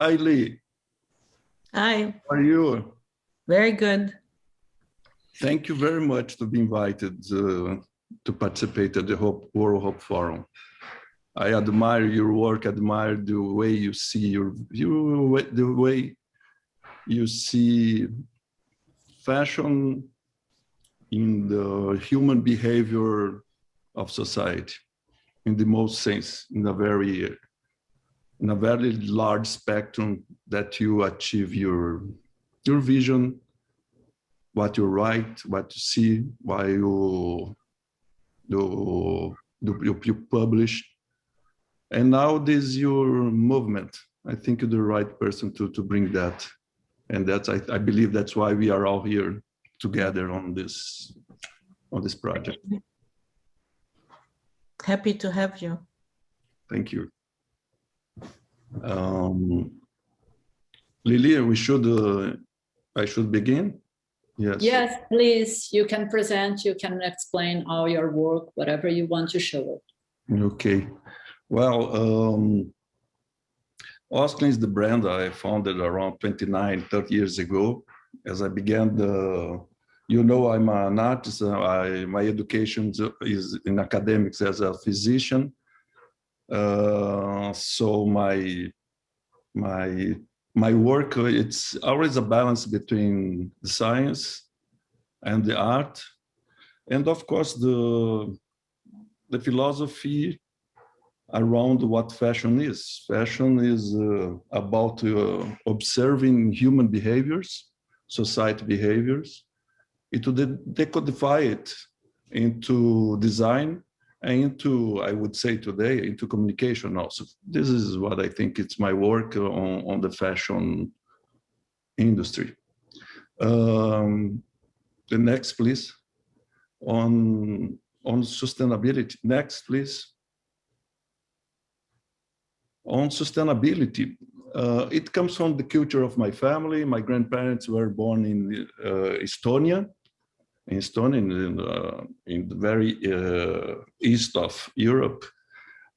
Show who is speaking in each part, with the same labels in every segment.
Speaker 1: Hi, Lee.
Speaker 2: Hi.
Speaker 1: How are you?
Speaker 2: Very good.
Speaker 1: Thank you very much to be invited to participate at the World Hope Forum. I admire your work, admire the way you see the way you see fashion in the human behavior of society, in the most sense, in a very large spectrum that you achieve your vision, what you write, what you see, why you publish. And now this is your movement. I think you're the right person to bring that. And that's, I believe that's why we are all here together on this project.
Speaker 2: Happy to have you.
Speaker 1: Thank you. Lily, I should begin? Yes.
Speaker 3: Yes, please. You can present, you can explain all your work, whatever you want to show.
Speaker 1: Okay. Well, Osklen is the brand I founded around 30 years ago. As I began I'm an artist. My education is in academics as a physician. So my work, it's always a balance between the science and the art. And of course, the philosophy around what fashion is. Fashion is about observing human behaviors, society behaviors, to decodify it into design and into, I would say today, into communication also. This is what I think it's my work on the fashion industry. The next, please. On sustainability. Next, please. On sustainability, it comes from the culture of my family. My grandparents were born in Estonia, in the very east of Europe.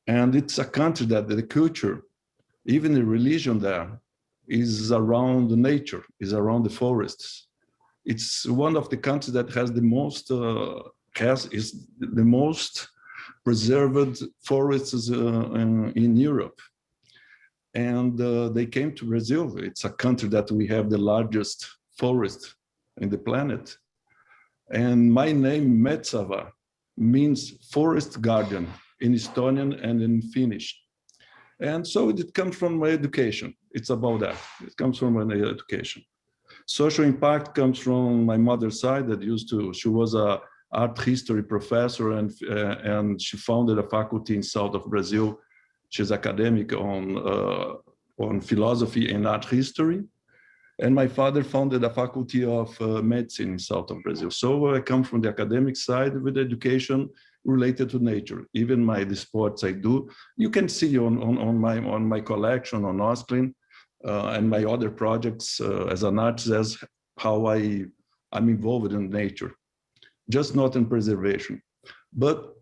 Speaker 1: And it's a country that the culture, even the religion there, is around the nature, is around the forests. It's one of the countries that has the most, is the most preserved forests in Europe. And they came to Brazil. It's a country that we have the largest forest in the planet. And my name, Metsavaht, means forest guardian in Estonian and in Finnish. And so it comes from my education. It's about that. It comes from my education. Social impact comes from my mother's side she was a art history professor and she founded a faculty in south of Brazil. She's academic on philosophy and art history. And my father founded a faculty of medicine in south of Brazil. So I come from the academic side with education related to nature. Even the sports I do, you can see on my collection on Osklen and my other projects as an artist, as how I'm involved in nature, just not in preservation. But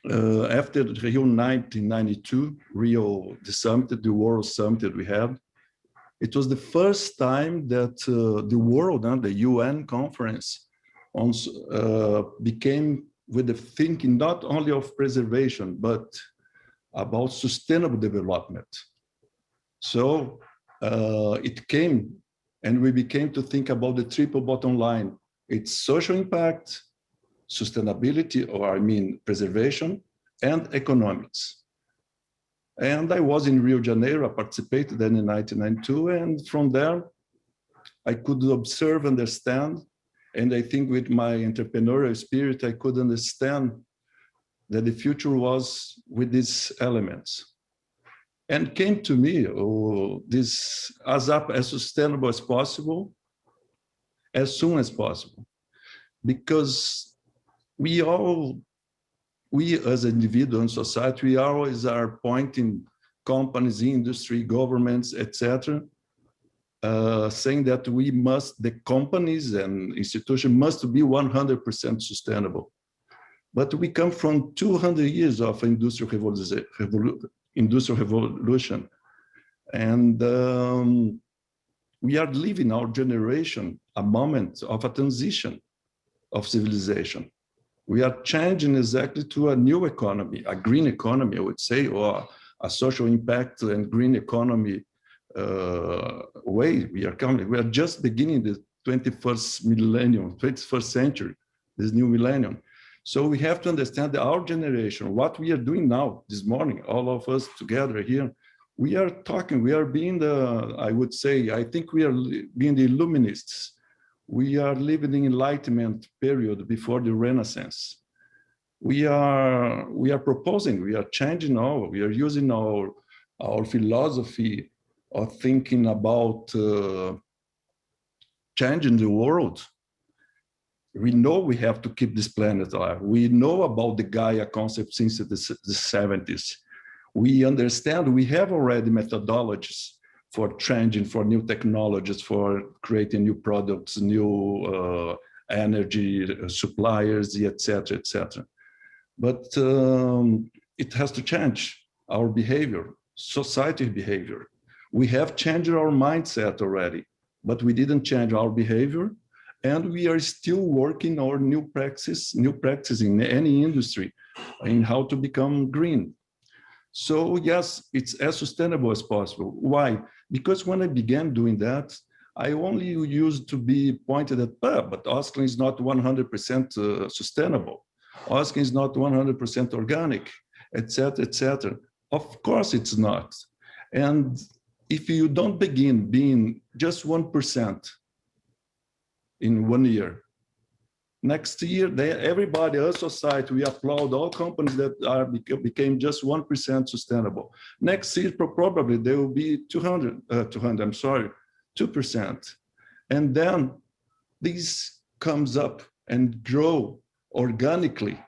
Speaker 1: after Rio 1992, the summit, the World Summit that we had, it was the first time that the world, the UN conference, became with the thinking not only of preservation, but about sustainable development. So it came, and we became to think about the triple bottom line. It's social impact, sustainability, or preservation, and economics. And I was in Rio de Janeiro, I participated then in 1992, and from there, I could observe, understand, and I think with my entrepreneurial spirit, I could understand that the future was with these elements. And came to me, this as sustainable as possible, as soon as possible. Because we as individuals in society, we always are pointing companies, industry, governments, etc., saying that the companies and institutions must be 100% sustainable. But we come from 200 years of industrial revolution. And we are living, our generation, a moment of a transition of civilization. We are changing exactly to a new economy, a green economy, I would say, or a social impact and green economy way. We are just beginning the 21st millennium, 21st century, this new millennium. So we have to understand that our generation, what we are doing now, this morning, all of us together here, we are talking, we are being the, I would say, I think we are being the illuminists. We are living in the Enlightenment period before the Renaissance. We are proposing, we are changing we are using our philosophy of thinking about changing the world. We know we have to keep this planet alive. We know about the Gaia concept since the 70s. We understand we have already methodologies for changing, for new technologies, for creating new products, new energy suppliers, etc., etc. But it has to change our behavior, society behavior. We have changed our mindset already, but we didn't change our behavior. And we are still working on new practice in any industry in how to become green. So yes, it's as sustainable as possible. Why? Because when I began doing that, I only used to be pointed at, but Osklen is not 100% sustainable. Osklen is not 100% organic, etc., etc. Of course it's not. And if you don't begin being just 1%, in 1 year. Next year, everybody, our society, we applaud all companies that became just 1% sustainable. Next year, probably there will be 2%. And then this comes up and grow organically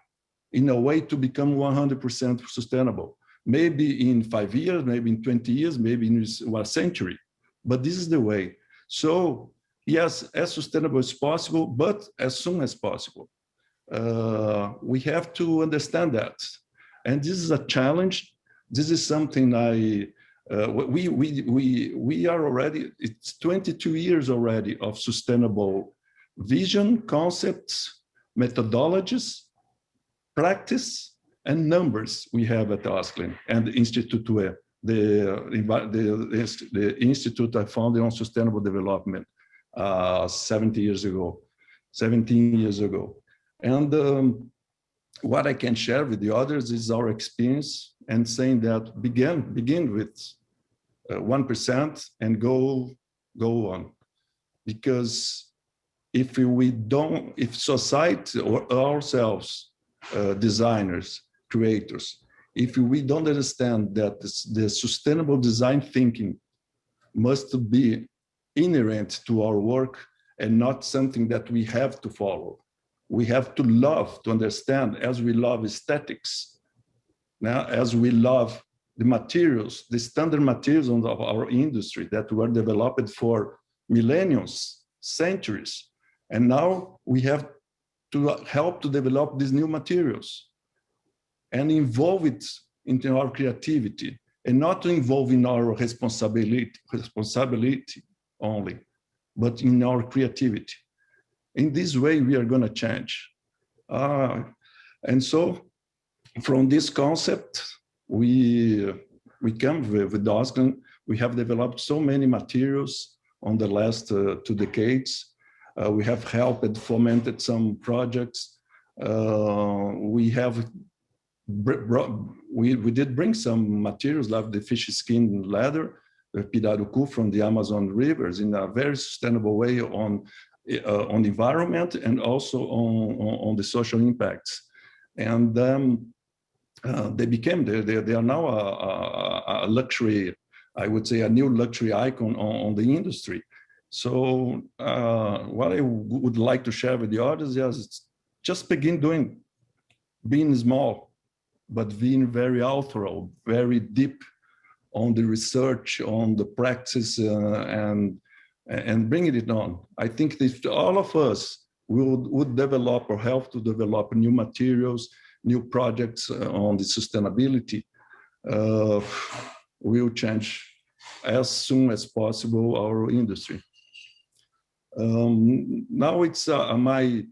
Speaker 1: in a way to become 100% sustainable. Maybe in 5 years, maybe in 20 years, maybe in a century, but this is the way. So, yes, as sustainable as possible, but as soon as possible. We have to understand that. And this is a challenge. This is something we are already, it's 22 years already of sustainable vision, concepts, methodologies, practice, and numbers we have at Osklen and the Instituto-E, the institute I founded on sustainable development 17 years ago. And what I can share with the others is our experience and saying that begin with 1% and go on. Because if society or ourselves, designers, creators, if we don't understand that the sustainable design thinking must be inherent to our work and not something that we have to follow. We have to love, to understand, as we love aesthetics, now as we love the materials, the standard materials of our industry that were developed for millenniums, centuries. And now we have to help to develop these new materials and involve it into our creativity and not to involve in our responsibility only, but in our creativity. In this way, we are going to change. And so from this concept, we come with Osklen. We have developed so many materials on the last 2 decades. We have helped and fomented some projects. We did bring some materials like the fish skin leather, pirarucu from the Amazon rivers in a very sustainable way on the environment and also on the social impacts. And they are now a luxury, I would say a new luxury icon on the industry. So what I would like to share with the audience is just begin being small, but being very thorough, very deep on the research, on the practice, and bringing it on. I think if all of us would develop or help to develop new materials, new projects on the sustainability, we will change as soon as possible our industry. Now it's my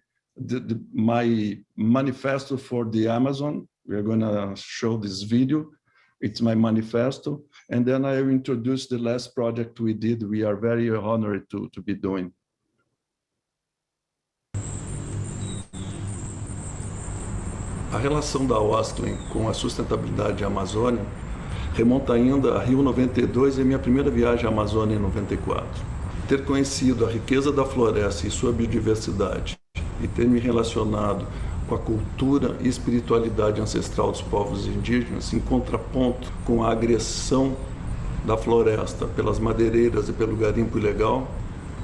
Speaker 1: manifesto for the Amazon. We're going to show this video. It's my manifesto. And then I will introduce the last project we did. We are very honored to be doing. A relação da Osklen com a sustentabilidade amazônica remonta ainda a Rio 92 e minha primeira viagem à Amazônia em 94. Ter conhecido a riqueza da floresta e sua biodiversidade e ter me relacionado com a cultura e espiritualidade ancestral dos povos indígenas em contraponto com a agressão da floresta pelas madeireiras e pelo garimpo ilegal,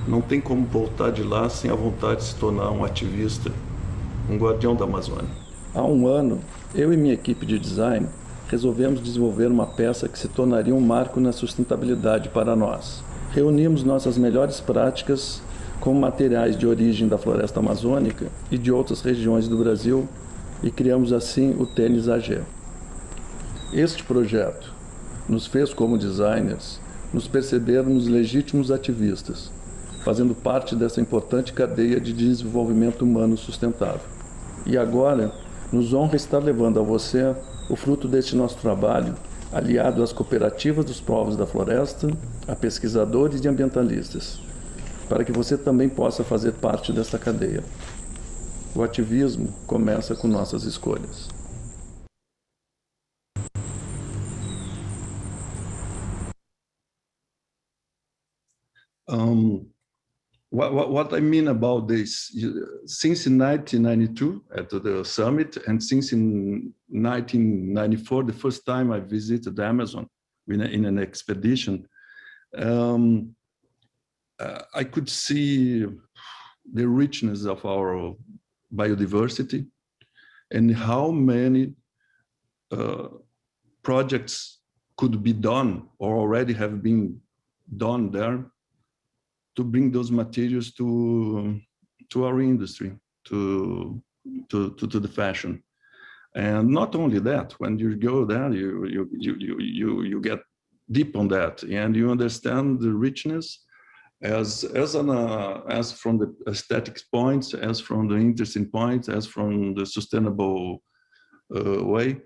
Speaker 1: não tem como voltar de lá sem a vontade de se tornar um ativista, um guardião da Amazônia. Há um ano, eu e minha equipe de design resolvemos desenvolver uma peça que se tornaria um marco na sustentabilidade para nós. Reunimos nossas melhores práticas com materiais de origem da floresta amazônica e de outras regiões do Brasil e criamos assim o tênis AG. Este projeto nos fez, como designers, nos percebermos legítimos ativistas, fazendo parte dessa importante cadeia de desenvolvimento humano sustentável. E agora, nos honra estar levando a você o fruto deste nosso trabalho, aliado às cooperativas dos povos da floresta, a pesquisadores e ambientalistas, para que você também possa fazer parte desta cadeia. O ativismo começa com nossas escolhas. What I mean about this, since 1992 at the summit, and since in 1994, the first time I visited the Amazon in an expedition, I could see the richness of our biodiversity and how many projects could be done or already have been done there to bring those materials to our industry, to the fashion. And not only that, when you go there, you get deep on that, and you understand the richness as from the aesthetic points, as from the interesting points, as from the sustainable way.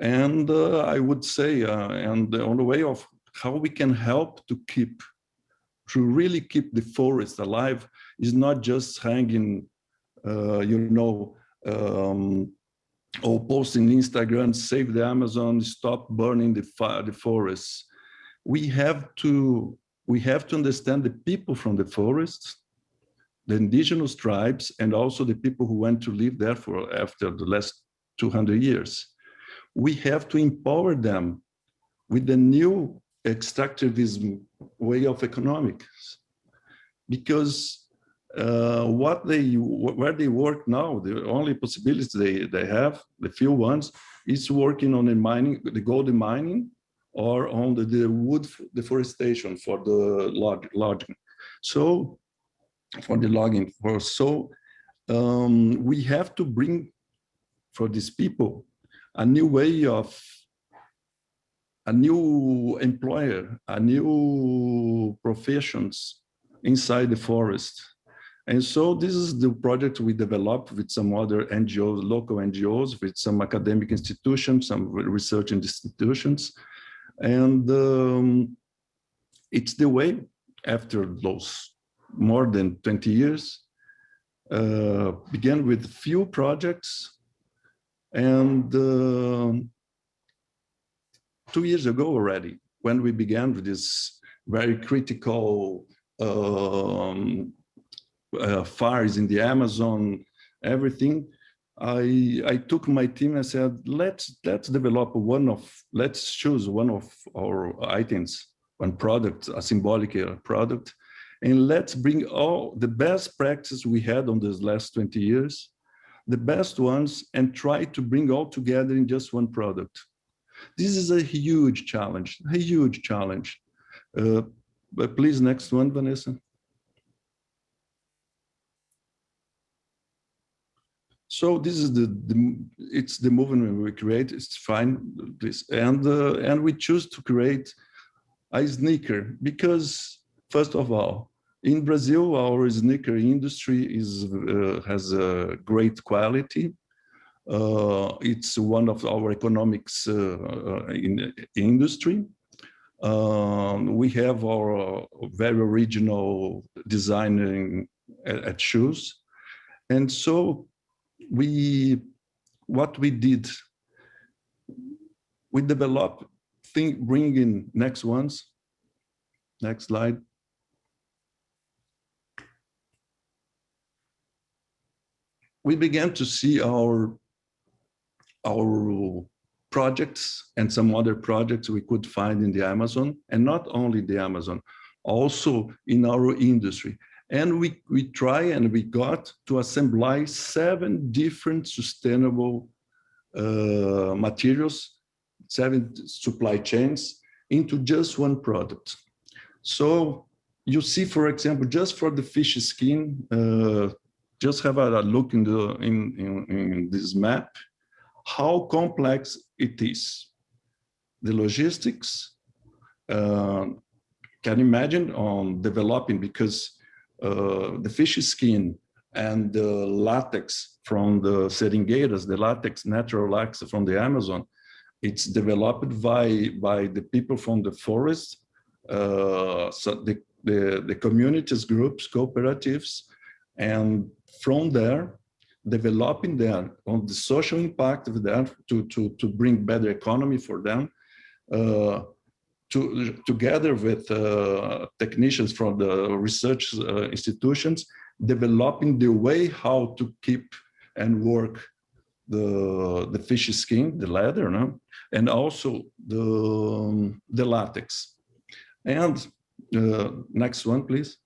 Speaker 1: And I would say, and on the way of how we can help to really keep the forest alive is not just hanging, or posting Instagram, save the Amazon, stop burning the forests. We have to understand the people from the forests, the indigenous tribes, and also the people who went to live there after the last 200 years. We have to empower them with the new extractivism way of economics, because where they work now, the only possibility they have, the few ones, is working on the gold mining, or on the wood deforestation for the logging. So, for the logging, we have to bring for these people a new way of, a new employer, a new professions inside the forest. And so this is the project we developed with some other NGOs, local NGOs, with some academic institutions, some research institutions. And it's the way, after those more than 20 years, began with few projects, and 2 years ago already, when we began with this very critical fires in the Amazon, everything, I took my team and said, let's develop let's choose one of our items, one product, a symbolic product, and let's bring all the best practices we had on these last 20 years, the best ones, and try to bring all together in just one product. This is a huge challenge, a huge challenge. But please, next one, Vanessa. So this is it's the movement we create. It's fine, please, and we choose to create a sneaker? Because first of all, in Brazil, our sneaker industry has a great quality. It's one of our economics in industry. We have our very original designing at shoes. And so what we did, we developed, bringing next slide. We began to see our projects and some other projects we could find in the Amazon, and not only the Amazon, also in our industry. And we try and we got to assemble 7 different sustainable materials, 7 supply chains into just one product. So you see, for example, just for the fish skin, just have a look in this map, how complex it is. The logistics, can imagine on developing, because the fish skin and the latex from the seringueiras, the latex, natural latex from the Amazon, it's developed by the people from the forest, so the communities, groups, cooperatives, and from there, developing them on the social impact of that to bring better economy for them, together with technicians from the research institutions, developing the way how to keep and work the fish skin, the leather, no? And also the latex. And next one, please.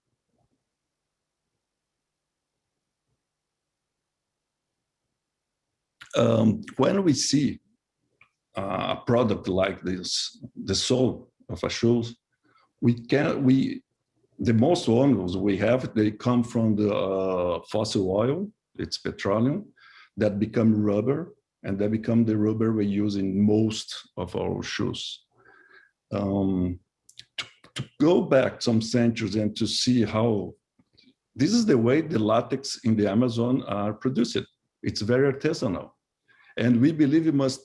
Speaker 1: When we see a product like this, the sole of a shoes, the most ones we have, they come from the fossil oil, it's petroleum, that become rubber, and that become the rubber we use in most of our shoes. To go back some centuries and to see how, this is the way the latex in the Amazon are produced. It's very artisanal. And we believe we must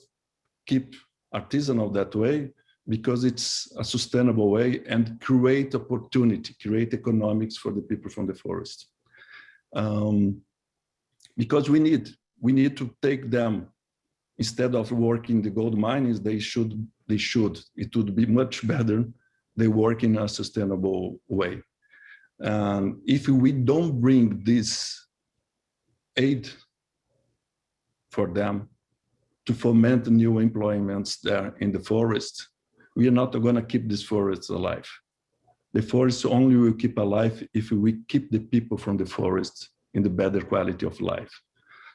Speaker 1: keep artisanal that way because it's a sustainable way and create opportunity, create economics for the people from the forest. Because we need to take them, instead of working the gold mines, it would be much better they work in a sustainable way. And if we don't bring this aid for them to foment new employments there in the forest, we are not going to keep this forest alive. The forest only will keep alive if we keep the people from the forest in the better quality of life.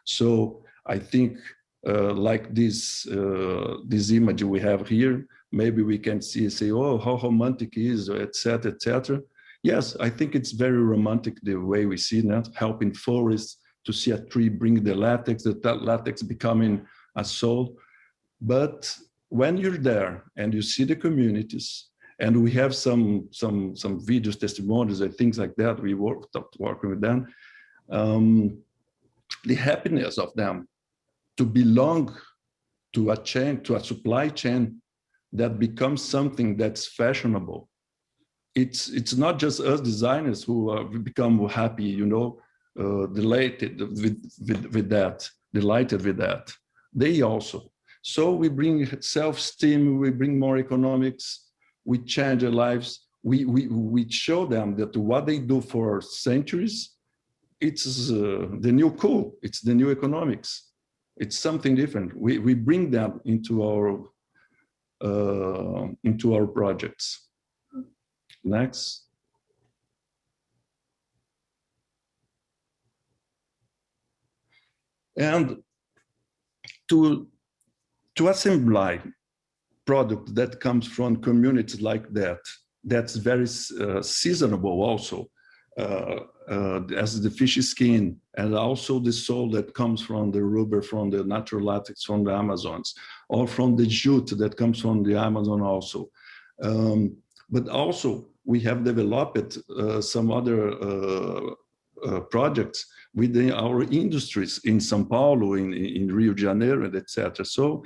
Speaker 1: So I think like this image we have here, maybe we can say, oh, how romantic it is, etc., etc. Yes, I think it's very romantic the way we see that, helping forests to see a tree bring the latex, that latex becoming a soul. But when you're there and you see the communities, and we have some videos, testimonials, and things like that, we working with them, the happiness of them to belong to a chain, to a supply chain that becomes something that's fashionable. It's not just us designers who become happy, you know, delighted with that. They also. So we bring self-esteem, we bring more economics, we change their lives. We show them that what they do for centuries, it's the new cool, it's the new economics. It's something different. We bring them into our projects. Next. And to assemble product that comes from communities like that, that's very seasonable also, as the fish skin, and also the sole that comes from the rubber, from the natural latex from the Amazons, or from the jute that comes from the Amazon also. But also we have developed some other projects within our industries in São Paulo, in Rio de Janeiro, and etc. So,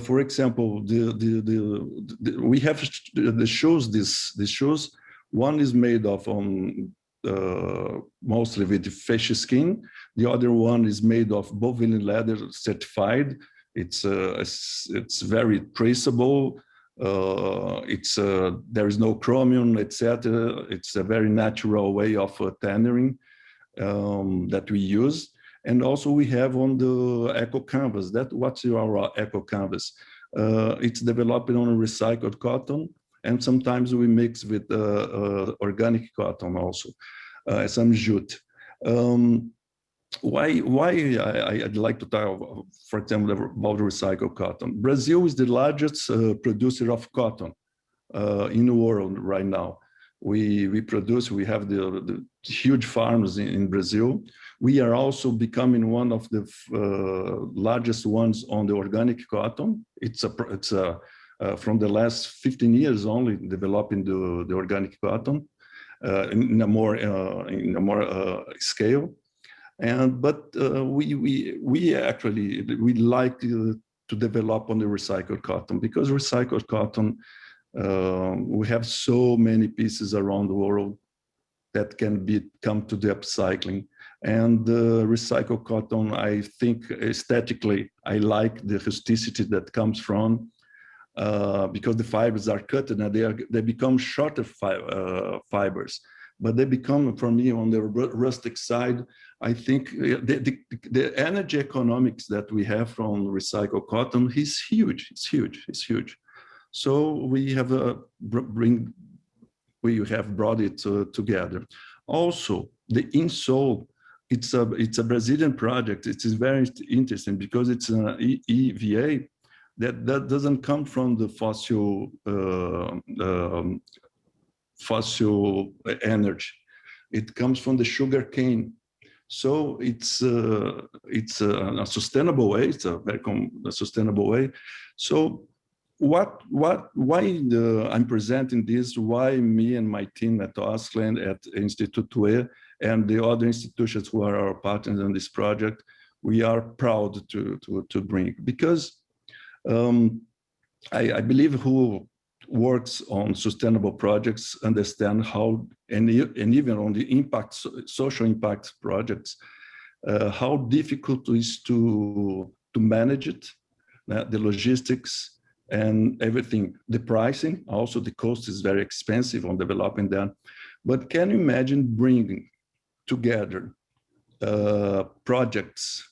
Speaker 1: for example, we have the shoes. These shoes, one is made of mostly with fish skin. The other one is made of bovine leather certified. It's very traceable. There is no chromium, etc. It's a very natural way of tannering that we use. And also we have on the eco canvas. What's our eco canvas? It's developed on recycled cotton, and sometimes we mix with organic cotton also, some jute. Why I'd like to talk, for example, about recycled cotton. Brazil is the largest producer of cotton in the world right now. We have the huge farms in Brazil. We are also becoming one of the largest ones on the organic cotton. It's from the last 15 years only developing the organic cotton in a more scale. But we actually like to develop on the recycled cotton, because recycled cotton, we have so many pieces around the world that can come to the upcycling. And recycled cotton, I think aesthetically, I like the rusticity that comes from, because the fibers are cut and they become shorter fibers. But they become, for me, on the rustic side, I think the energy economics that we have from recycled cotton is huge. It's huge. So we have brought it together. Also, the insole, it's a Brazilian project. It is very interesting because it's an EVA that doesn't come from the fossil energy. It comes from the sugar cane. So it's a sustainable way. It's a very sustainable way. So why I'm presenting this? Why me and my team at Osklen, at Instituto-E, and the other institutions who are our partners in this project, we are proud to bring, because I believe who works on sustainable projects understand how, and even on the social impact projects, how difficult it is to manage it, the logistics and everything, the pricing, also the cost is very expensive on developing that. But can you imagine bringing together projects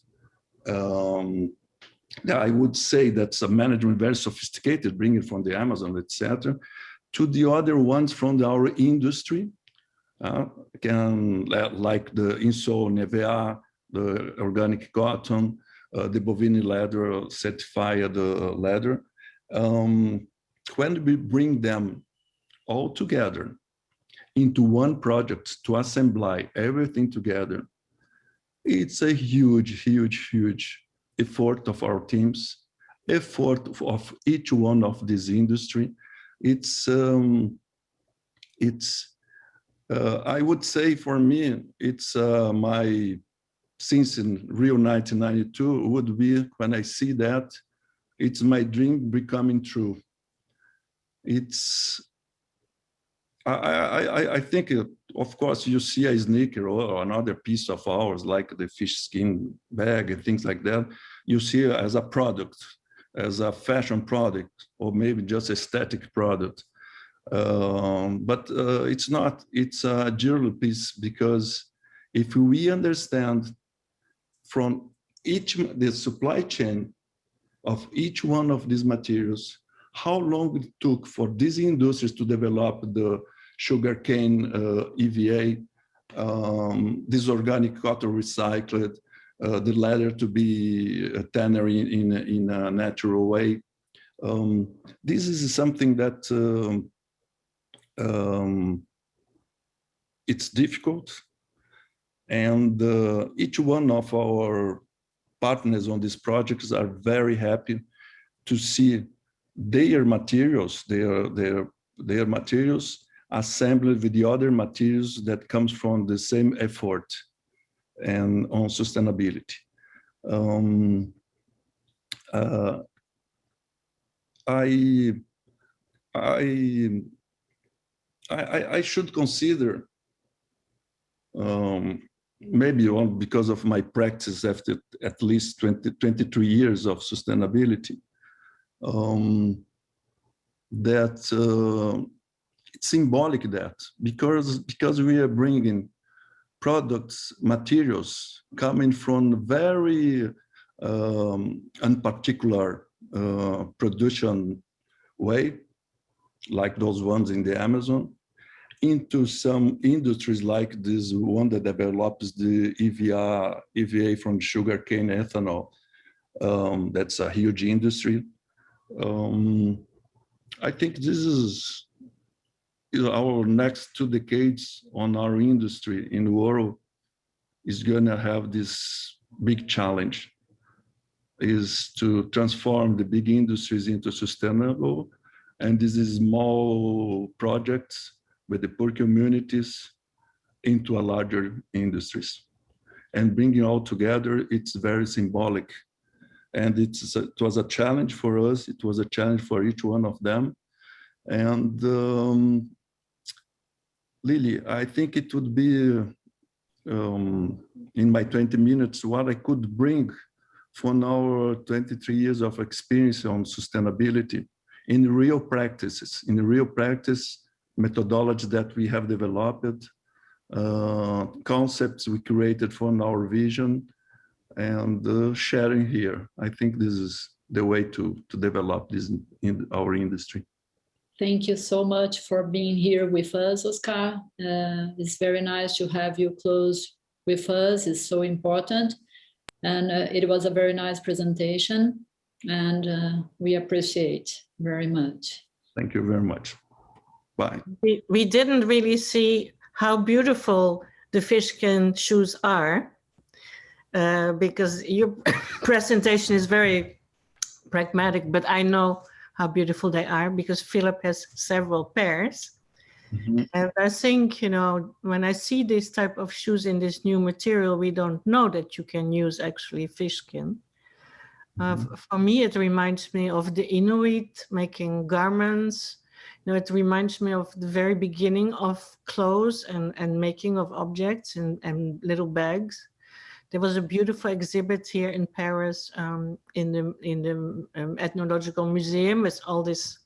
Speaker 1: that I would say that's a management very sophisticated, bringing from the Amazon, etc., to the other ones from our industry, like the insole, NVA, the organic cotton, the bovine leather, certified leather. When we bring them all together into one project to assemble everything together, it's a huge effort of our teams, effort of each one of this industry. I would say for me, it's since in Rio 1992 would be when I see that, it's my dream becoming true. I think, of course, you see a sneaker or another piece of ours, like the fish skin bag and things like that, you see it as a product, as a fashion product, or maybe just aesthetic product. But it's not, it's a jewelry piece, because if we understand from the supply chain of each one of these materials, how long it took for these industries to develop the sugarcane EVA, this organic cotton recycled, the leather to be tanned in a natural way. This is something that it's difficult, and each one of our partners on these projects are very happy to see their materials, their their materials, assembled with the other materials that comes from the same effort and on sustainability. I should consider, maybe because of my practice after at least 23 years of sustainability, that it's symbolic that because we are bringing products, materials coming from very unparticular production way, like those ones in the Amazon, into some industries like this one that develops the EVA from sugarcane ethanol. That's a huge industry. I think this is our next 2 decades on our industry in the world is going to have this big challenge, is to transform the big industries into sustainable. And this is small projects with the poor communities into a larger industries. And bringing all together, it's very symbolic. And it was a challenge for us. It was a challenge for each one of them. And Lily, I think it would be, in my 20 minutes, what I could bring from our 23 years of experience on sustainability in real practices, methodologies that we have developed, concepts we created from our vision, and sharing here. I think this is the way to develop this in our industry.
Speaker 3: Thank you so much for being here with us, Oskar. It's very nice to have you close with us. It's so important. And it was a very nice presentation, and we appreciate very much.
Speaker 1: Thank you very much. Bye.
Speaker 2: We didn't really see how beautiful the fishskin shoes are, because your presentation is very pragmatic, but I know how beautiful they are because Philip has several pairs. Mm-hmm. And I think, when I see this type of shoes in this new material, we don't know that you can use actually fishskin. Mm-hmm. For me, it reminds me of the Inuit making garments. It reminds me of the very beginning of clothes and making of objects and little bags. There was a beautiful exhibit here in Paris in the Ethnological Museum with all this,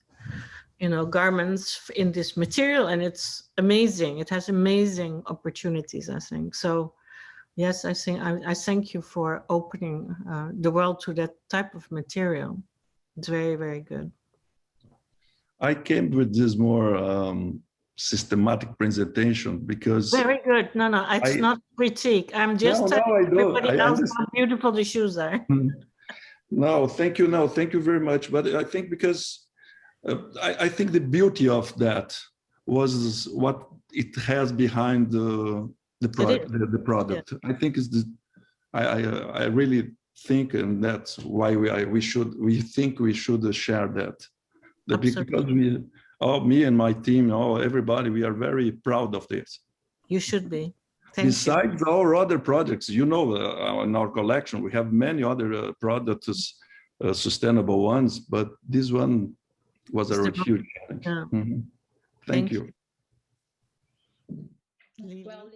Speaker 2: garments in this material, and it's amazing. It has amazing opportunities, I think. So, yes, I thank you for opening the world to that type of material. It's very, very good.
Speaker 1: I came with this more systematic presentation because
Speaker 2: very good. No, it's not critique. I'm just telling everybody else how beautiful the shoes are.
Speaker 1: No, thank you. No, thank you very much. But I think because I think the beauty of that was what it has behind the product. Yeah. I think is I really think, and that's why we think we should share that. Because me and my team, everybody, we are very proud of this.
Speaker 2: You should be.
Speaker 1: Besides our other projects, in our collection, we have many other products, sustainable ones, but this one was a huge challenge. Yeah. Mm-hmm. Thank you.
Speaker 3: Well,